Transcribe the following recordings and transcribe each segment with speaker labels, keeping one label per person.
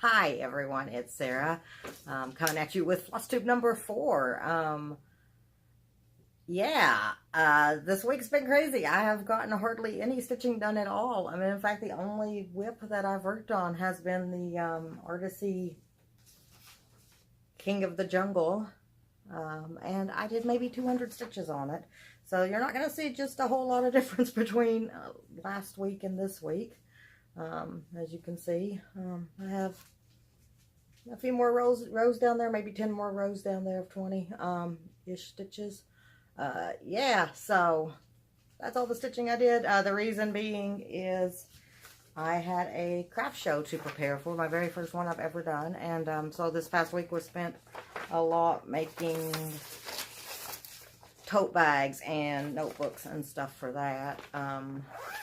Speaker 1: Hi everyone, it's Sarah coming at you with FlossTube number 4. This week's been crazy. I have gotten hardly any stitching done at all. I mean, in fact, the only WIP that I've worked on has been the Artecy King of the Jungle, and I did maybe 200 stitches on it. So you're not going to see just a whole lot of difference between last week and this week. As you can see, I have a few more rows down there, maybe 10 more rows down there of 20-ish stitches. So that's all the stitching I did. The reason being is I had a craft show to prepare for, my very first one I've ever done. And so this past week was spent a lot making tote bags and notebooks and stuff for that.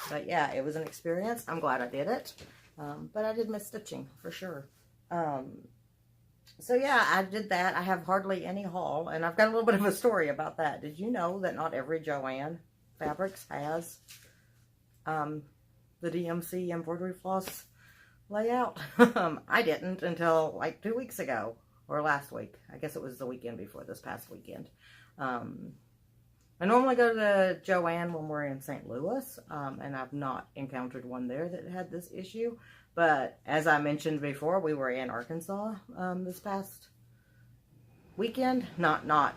Speaker 1: But yeah, it was an experience. I'm glad I did it. But I did miss stitching for sure. So yeah, I did that. I have hardly any haul, and I've got a little bit of a story about that. Did you know that not every Joann Fabrics has the DMC embroidery floss layout? I didn't until like 2 weeks ago, or last week. I guess it was the weekend before this past weekend. I normally go to Joann when we're in St. Louis, and I've not encountered one there that had this issue. But as I mentioned before, we were in Arkansas this past weekend. Not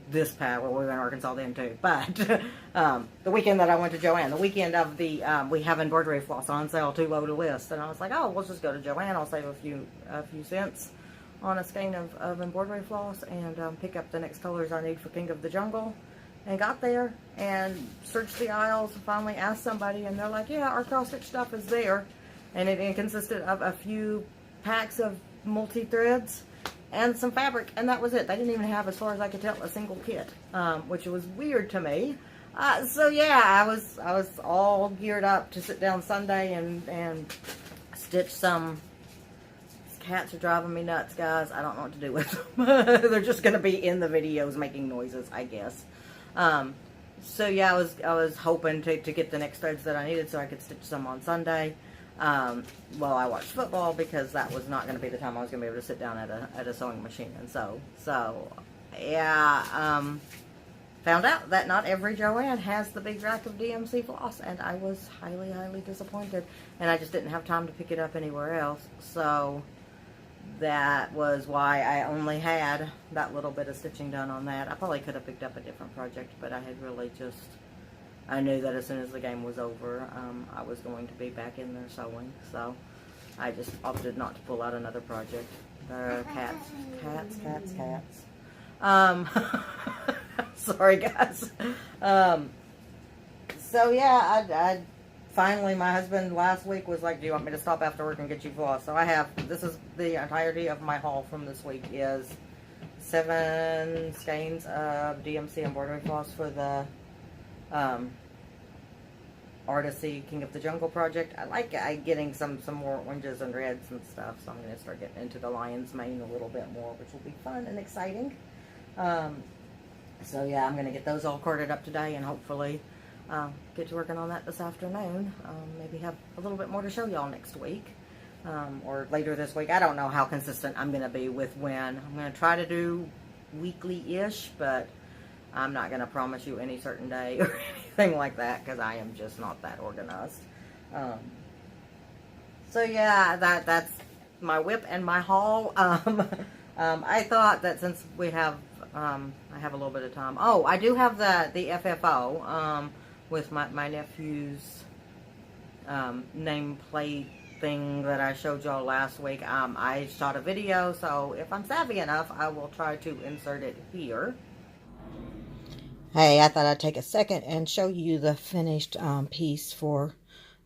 Speaker 1: this past, well, we were in Arkansas then too. But the weekend that I went to Joann, the weekend of the, we have embroidery floss on sale, too low to list. And I was like, oh, we'll just go to Joann. I'll save a few cents on a skein of embroidery floss and pick up the next colors I need for King of the Jungle. And got there and searched the aisles and finally asked somebody, and they're like, yeah, our cross-stitch stuff is there. And it consisted of a few packs of multi-threads and some fabric, and that was it. They didn't even have, as far as I could tell, a single kit, which was weird to me. So yeah, I was all geared up to sit down Sunday and stitch some. These cats are driving me nuts, guys. I don't know what to do with them. They're just going to be in the videos making noises, I guess. So yeah, I was hoping to get the next threads that I needed so I could stitch some on Sunday. Well, I watched football because that was not going to be the time I was going to be able to sit down at a sewing machine and sew. So yeah, found out that not every Joann has the big rack of DMC floss, and I was highly, highly disappointed. And I just didn't have time to pick it up anywhere else. So that was why I only had that little bit of stitching done on that. I probably could have picked up a different project, but I had really just, I knew that as soon as the game was over, I was going to be back in there sewing. So I just opted not to pull out another project. Cats. Sorry guys. So yeah, I finally, my husband last week was like, do you want me to stop after work and get you floss? So I have, this is the entirety of my haul from this week is 7 skeins of DMC embroidery floss for the Artecy King of the Jungle project. I like getting some more oranges and reds and stuff, so I'm going to start getting into the lion's mane a little bit more, which will be fun and exciting. So yeah, I'm going to get those all corded up today and hopefully get to working on that this afternoon. Maybe have a little bit more to show y'all next week, or later this week. I don't know how consistent I'm going to be with when. I'm going to try to do weekly-ish, but I'm not going to promise you any certain day or anything like that because I am just not that organized. So yeah, that's my WIP and my haul. I thought that since we have, I have a little bit of time. Oh, I do have the FFO with my nephew's nameplate thing that I showed y'all last week. I shot a video, so if I'm savvy enough, I will try to insert it here. Hey, I thought I'd take a second and show you the finished piece for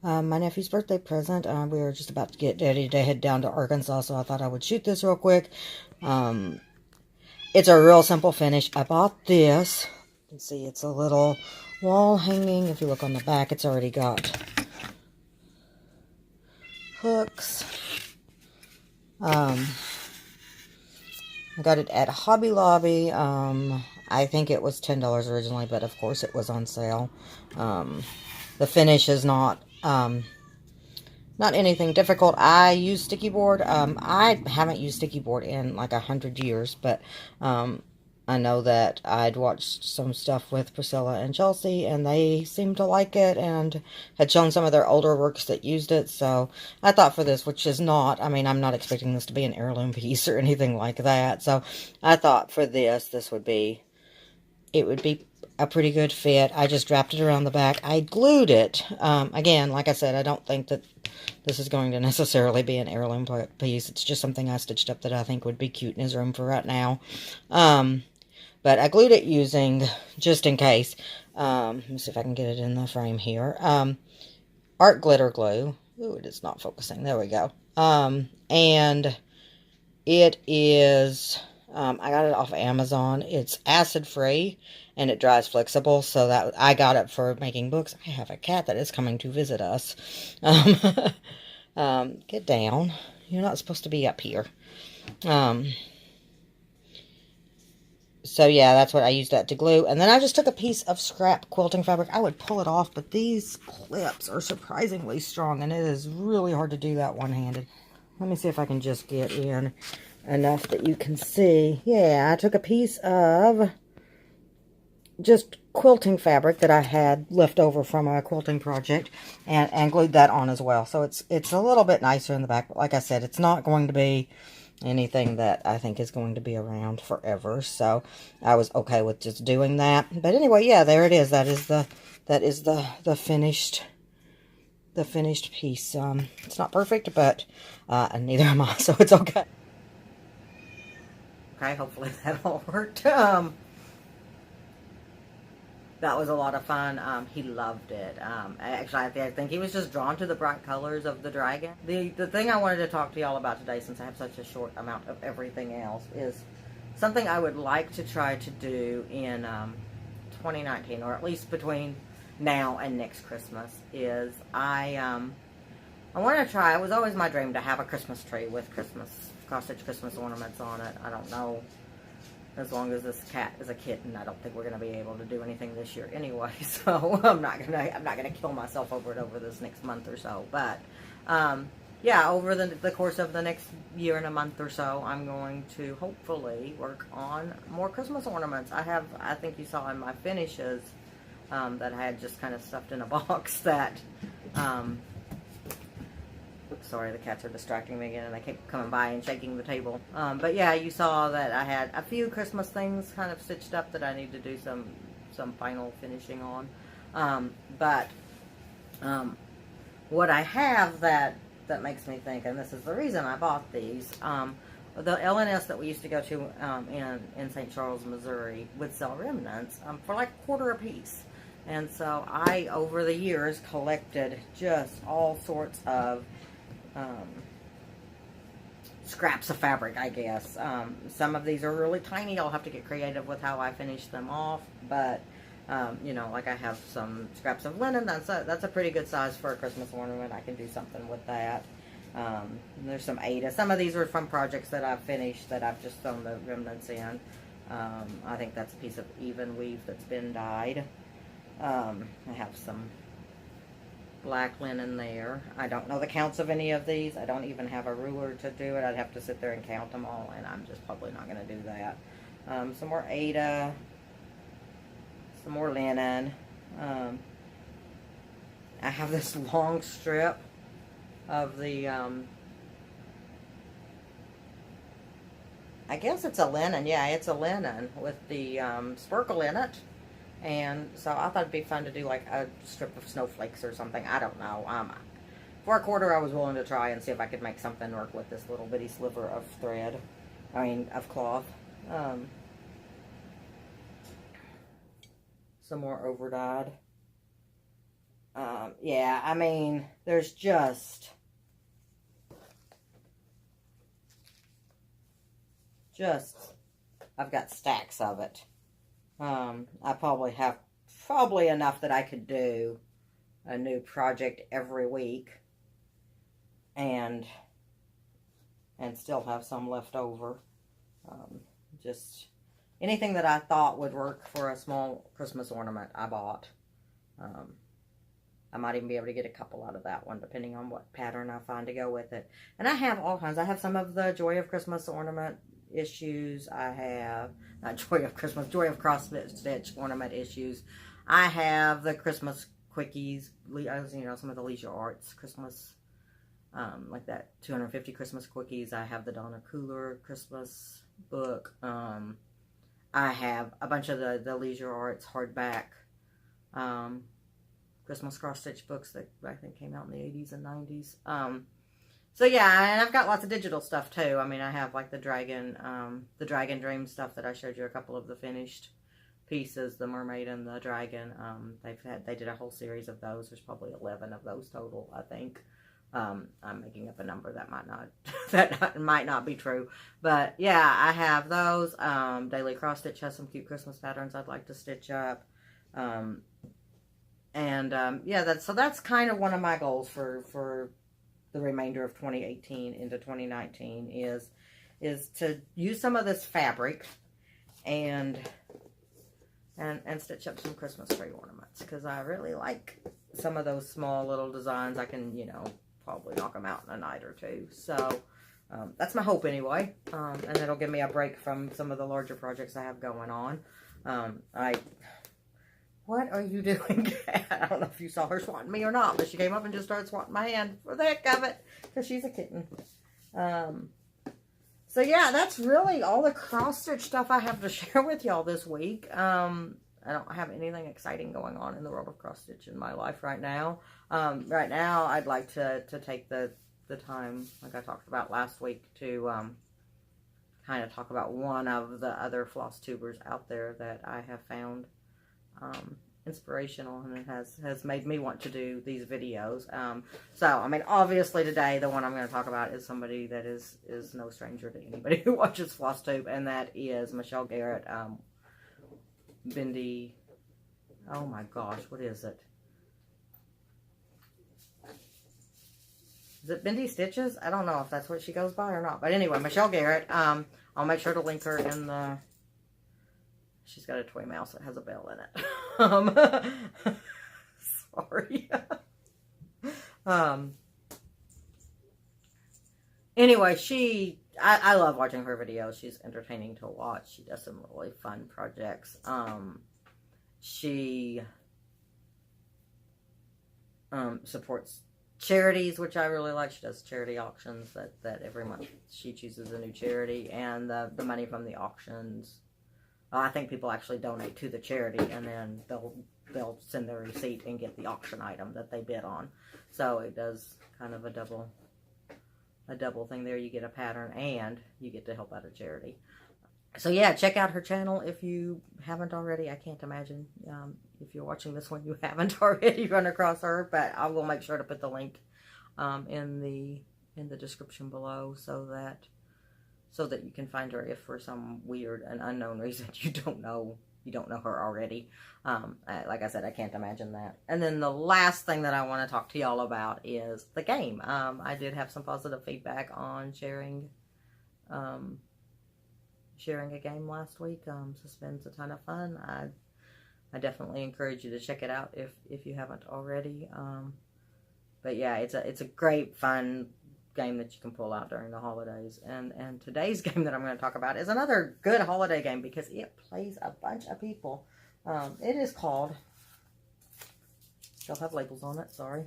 Speaker 1: my nephew's birthday present. We were just about to get ready to head down to Arkansas, so I thought I would shoot this real quick. It's a real simple finish. I bought this. You can see it's a little wall hanging. If you look on the back, it's already got hooks. I got it at Hobby Lobby. I think it was $10 originally, but of course it was on sale. The finish is not Not anything difficult. I use sticky board. I haven't used sticky board in like 100 years, but I know that I'd watched some stuff with Priscilla and Chelsea, and they seemed to like it and had shown some of their older works that used it. So I thought for this, which is not, I mean, I'm not expecting this to be an heirloom piece or anything like that. So I thought for this would be, it would be a pretty good fit. I just wrapped it around the back. I glued it. Again, like I said, I don't think that this is going to necessarily be an heirloom piece. It's just something I stitched up that I think would be cute in his room for right now. But I glued it using, just in case, let me see if I can get it in the frame here, art glitter glue. Ooh, it is not focusing. There we go. And it is, I got it off Amazon. It's acid-free, and it dries flexible, so that I got it for making books. I have a cat that is coming to visit us. Get down. You're not supposed to be up here. So yeah, that's what I used that to glue. And then I just took a piece of scrap quilting fabric. I would pull it off, but these clips are surprisingly strong, and it is really hard to do that one-handed. Let me see if I can just get in enough that you can see. Yeah, I took a piece of just quilting fabric that I had left over from a quilting project and glued that on as well. So it's a little bit nicer in the back, but like I said, it's not going to be anything that I think is going to be around forever. So I was okay with just doing that. But anyway, yeah, there it is. That is the finished piece. It's not perfect, but neither am I, so it's okay. Okay, hopefully that all worked. That was a lot of fun. He loved it. Actually, I think he was just drawn to the bright colors of the dragon. The thing I wanted to talk to y'all about today, since I have such a short amount of everything else, is something I would like to try to do in 2019, or at least between now and next Christmas, is I want to try, it was always my dream to have a Christmas tree with cross-stitch Christmas ornaments on it. I don't know. As long as this cat is a kitten, I don't think we're going to be able to do anything this year anyway. So I'm not gonna kill myself over this next month or so. But yeah, over the course of the next year and a month or so, I'm going to hopefully work on more Christmas ornaments. I think you saw in my finishes that I had just kind of stuffed in a box that. Sorry, the cats are distracting me again, and they keep coming by and shaking the table. But yeah, you saw that I had a few Christmas things kind of stitched up that I need to do some final finishing on. What I have that makes me think, and this is the reason I bought these, the LNS that we used to go to in St. Charles, Missouri, would sell remnants for like $1 a piece. And so I, over the years, collected just all sorts of scraps of fabric, I guess. Some of these are really tiny. I'll have to get creative with how I finish them off. But, you know, like I have some scraps of linen. That's a pretty good size for a Christmas ornament. I can do something with that. There's some Ada. Some of these are from projects that I've finished that I've just thrown the remnants in. I think that's a piece of even weave that's been dyed. I have some black linen there. I don't know the counts of any of these. I don't even have a ruler to do it. I'd have to sit there and count them all, and I'm just probably not going to do that. Some more Ada, some more linen. I have this long strip of the, I guess it's a linen. Yeah, it's a linen with the sparkle in it. And so I thought it'd be fun to do like a strip of snowflakes or something. I don't know. For $1, I was willing to try and see if I could make something work with this little bitty sliver of thread. Of cloth. Some more overdyed. Yeah, I mean, there's just I've got stacks of it. I probably have enough that I could do a new project every week and still have some left over. Just anything that I thought would work for a small Christmas ornament, I bought. I might even be able to get a couple out of that one, depending on what pattern I find to go with it. And I have all kinds. I have some of the Joy of Christmas ornament issues. I have, not Joy of Christmas, Joy of Cross Stitch ornament issues. I have the Christmas quickies, you know, some of the Leisure Arts Christmas, like that 250 Christmas quickies. I have the Donna Cooler Christmas book. I have a bunch of the Leisure Arts hardback Christmas cross-stitch books that I think came out in the 80s and 90s. So yeah, and I've got lots of digital stuff too. I mean, I have like the Dragon Dream stuff that I showed you a couple of the finished pieces, the Mermaid and the Dragon. They did a whole series of those. There's probably 11 of those total, I think. I'm making up a number that might not be true, but yeah, I have those. Daily Cross Stitch has some cute Christmas patterns I'd like to stitch up. Yeah, that's kind of one of my goals for the remainder of 2018 into 2019 is to use some of this fabric and stitch up some Christmas tree ornaments, because I really like some of those small little designs. I can, you know, probably knock them out in a night or two. So that's my hope anyway, and it'll give me a break from some of the larger projects I have going on. What are you doing? I don't know if you saw her swatting me or not, but she came up and just started swatting my hand for the heck of it, because she's a kitten. So yeah, that's really all the cross-stitch stuff I have to share with y'all this week. I don't have anything exciting going on in the world of cross-stitch in my life right now. Right now, I'd like to take the time, like I talked about last week, to kind of talk about one of the other floss tubers out there that I have found inspirational, and it has made me want to do these videos. So I mean, obviously today the one I'm going to talk about is somebody that is no stranger to anybody who watches FlossTube, and that is Michelle Garrette. Bendy, oh my gosh, what is it? Is it Bendy Stitches? I don't know if that's what she goes by or not, but anyway, Michelle Garrette. I'll make sure to link her in the... She's got a toy mouse that has a bell in it. Sorry. Anyway, I love watching her videos. She's entertaining to watch. She does some really fun projects. She supports charities, which I really like. She does charity auctions that every month she chooses a new charity, and the money from the auctions, I think people actually donate to the charity, and then they'll send their receipt and get the auction item that they bid on. So it does kind of a double thing there. You get a pattern and you get to help out a charity. So yeah, check out her channel if you haven't already. I can't imagine if you're watching this one you haven't already run across her, but I will make sure to put the link in the description below so that you can find her if for some weird and unknown reason you don't know her already. Like I said, I can't imagine that. And then the last thing that I want to talk to y'all about is the game. I did have some positive feedback on sharing a game last week. Suspend's a ton of fun. I definitely encourage you to check it out if you haven't already. But yeah, it's a great fun game that you can pull out during the holidays. And today's game that I'm going to talk about is another good holiday game because it plays a bunch of people. It is called, they'll have labels on it, sorry,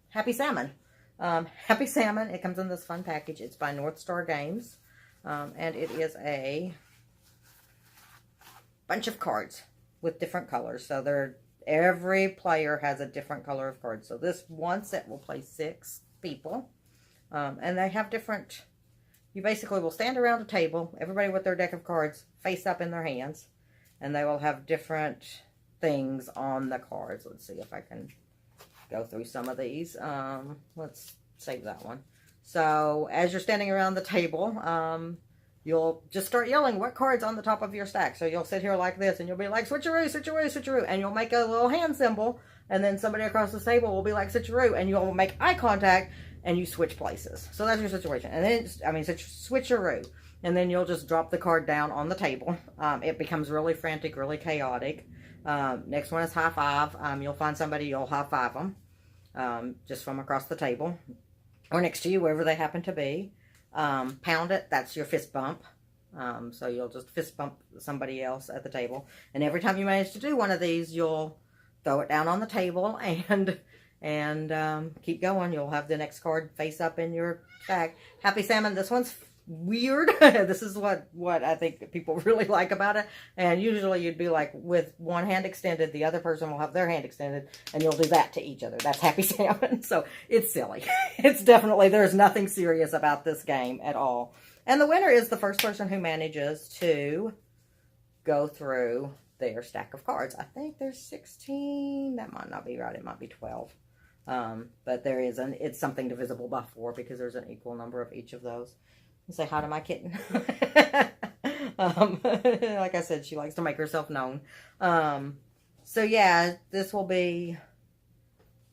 Speaker 1: Happy Salmon. Happy Salmon, it comes in this fun package. It's by North Star Games. And it is a bunch of cards with different colors. So every player has a different color of cards. So this one set will play 6 people. And they have different, you basically will stand around a table, everybody with their deck of cards face up in their hands, and they will have different things on the cards. Let's see if I can go through some of these. Let's save that one. So as you're standing around the table, you'll just start yelling what card's on the top of your stack. So you'll sit here like this, and you'll be like, switcheroo, switcheroo, switcheroo, and you'll make a little hand symbol, and then somebody across the table will be like switcheroo, and you'll make eye contact, and you switch places. So that's your situation. And then, switcheroo. And then you'll just drop the card down on the table. It becomes really frantic, really chaotic. Next one is high five. You'll find somebody, you'll high five them. just from across the table or next to you, wherever they happen to be. Pound it, that's your fist bump. So you'll just fist bump somebody else at the table. And every time you manage to do one of these, you'll throw it down on the table and keep going. You'll have the next card face up in your stack. Happy Salmon, this one's weird. This is what I think people really like about it. And usually you'd be like, with one hand extended, the other person will have their hand extended, and you'll do that to each other. That's Happy Salmon. So it's silly. It's definitely, there's nothing serious about this game at all. And the winner is the first person who manages to go through their stack of cards. I think there's 16. That might not be right. It might be 12. But there is it's something divisible by 4 because there's an equal number of each of those. And say hi to my kitten. Like I said, she likes to make herself known. So yeah, this will be,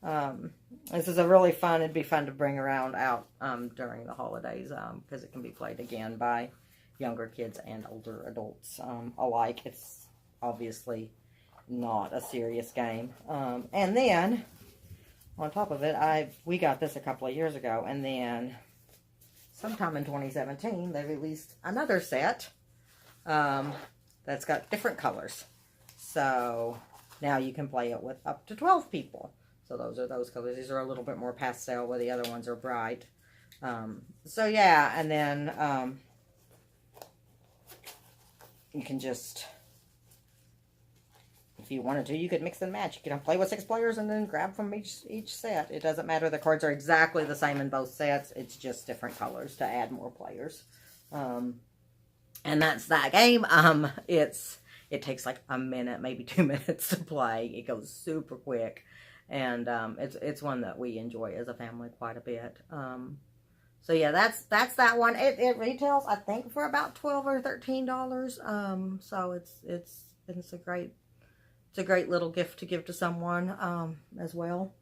Speaker 1: this is a really fun, it'd be fun to bring around out during the holidays because it can be played again by younger kids and older adults alike. It's obviously not a serious game. And then, on top of it, we got this a couple of years ago, and then sometime in 2017, they released another set that's got different colors. So now you can play it with up to 12 people. So those are those colors. These are a little bit more pastel, where the other ones are bright. So yeah, and then you can just, if you wanted to, you could mix and match. You can play with 6 players and then grab from each set. It doesn't matter. The cards are exactly the same in both sets. It's just different colors to add more players. And that's that game. It takes like a minute, maybe 2 minutes to play. It goes super quick. And it's one that we enjoy as a family quite a bit. So yeah, that's that one. It retails, I think, for about $12 or $13. So it's a great little gift to give to someone as well,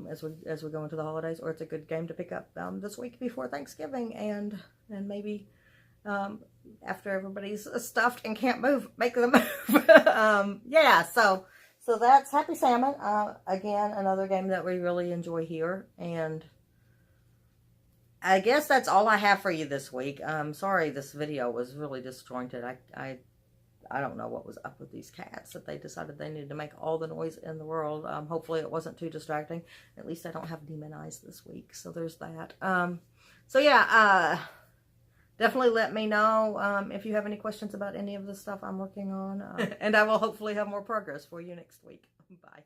Speaker 1: as we go into the holidays. Or it's a good game to pick up this week before Thanksgiving, and maybe after everybody's stuffed and can't move, make them move. Yeah, so that's Happy Salmon. Again, another game that we really enjoy here. And I guess that's all I have for you this week. Sorry this video was really disjointed. I don't know what was up with these cats, that they decided they needed to make all the noise in the world. Hopefully it wasn't too distracting. At least I don't have demon eyes this week. So there's that. So yeah, definitely let me know if you have any questions about any of the stuff I'm working on. And I will hopefully have more progress for you next week. Bye.